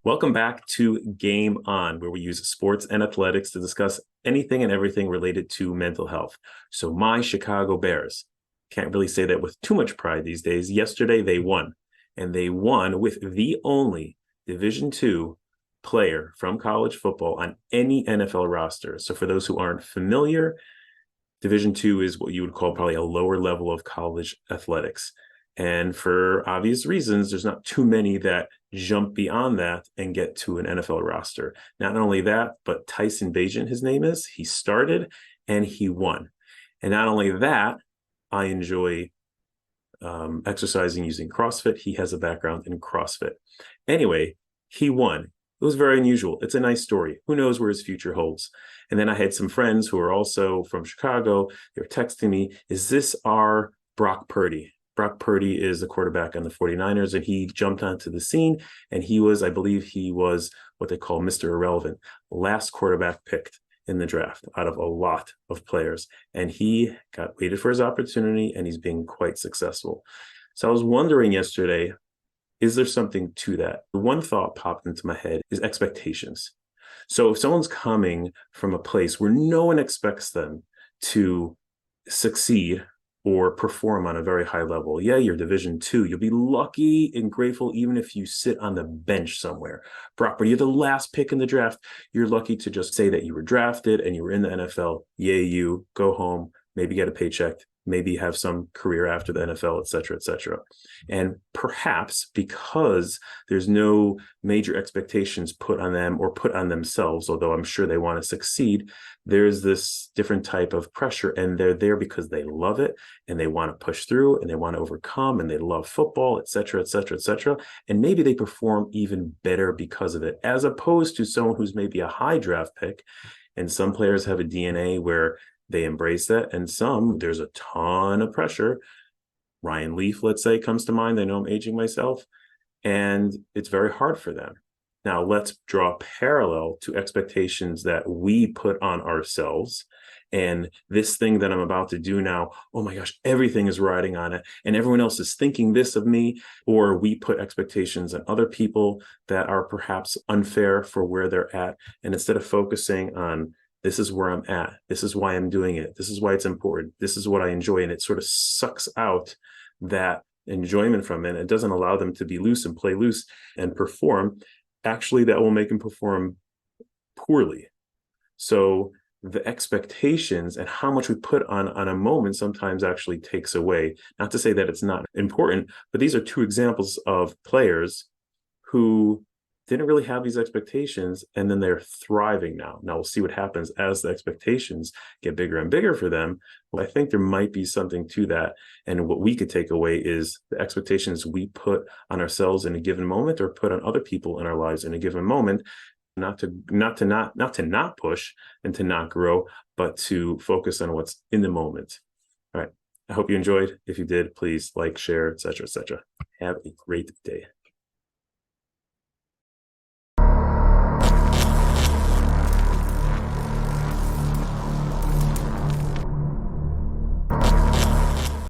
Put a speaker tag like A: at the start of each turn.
A: Welcome back to Game On, where we use sports and athletics to discuss anything and everything related to mental health. So my Chicago Bears, can't really say that with too much pride these days. Yesterday they won, and they won with the only Division II player from college football on any NFL roster. So for those who aren't familiar, Division II is what you would call probably a lower level of college athletics. And for obvious reasons, there's not too many that jump beyond that and get to an NFL roster. Not only that, but Tyson Bagent, his name is, he started and he won. And not only that, I enjoy exercising using CrossFit. He has a background in CrossFit. Anyway, he won. It was very unusual. It's a nice story. Who knows where his future holds? And then I had some friends who are also from Chicago. They were texting me, is this our Brock Purdy? Brock Purdy is the quarterback on the 49ers, and he jumped onto the scene, and he was, I believe he was what they call Mr. Irrelevant, last quarterback picked in the draft out of a lot of players. And he got waited for his opportunity, and he's being quite successful. So I was wondering yesterday, is there something to that? The one thought popped into my head is expectations. So if someone's coming from a place where no one expects them to succeed or perform on a very high level, yeah, you're Division II. You'll be lucky and grateful even if you sit on the bench somewhere. Brock, but you're the last pick in the draft. You're lucky to just say that you were drafted and you were in the NFL. Yay, you go home, maybe get a paycheck, maybe have some career after the NFL, et cetera, et cetera. And perhaps because there's no major expectations put on them or put on themselves, although I'm sure they want to succeed, there's this different type of pressure, and they're there because they love it and they want to push through and they want to overcome and they love football, et cetera, et cetera, et cetera. And maybe they perform even better because of it, as opposed to someone who's maybe a high draft pick. And some players have a DNA where they embrace that, and some, there's a ton of pressure. Ryan Leaf, let's say, comes to mind. I know I'm aging myself, and it's very hard for them. Now, let's draw a parallel to expectations that we put on ourselves. And this thing that I'm about to do now, oh my gosh, everything is riding on it, and everyone else is thinking this of me. Or we put expectations on other people that are perhaps unfair for where they're at. And instead of focusing on, this is where I'm at, this is why I'm doing it, this is why it's important, this is what I enjoy, and it sort of sucks out that enjoyment from it. It doesn't allow them to be loose and play loose and perform. Actually, that will make them perform poorly. So the expectations and how much we put on a moment sometimes actually takes away. Not to say that it's not important, but these are two examples of players who didn't really have these expectations, and then they're thriving now. Now we'll see what happens as the expectations get bigger and bigger for them. Well, I think there might be something to that. And what we could take away is the expectations we put on ourselves in a given moment or put on other people in our lives in a given moment, not to not push and to not grow, but to focus on what's in the moment. All right. I hope you enjoyed. If you did, please like, share, et cetera, et cetera. Have a great day.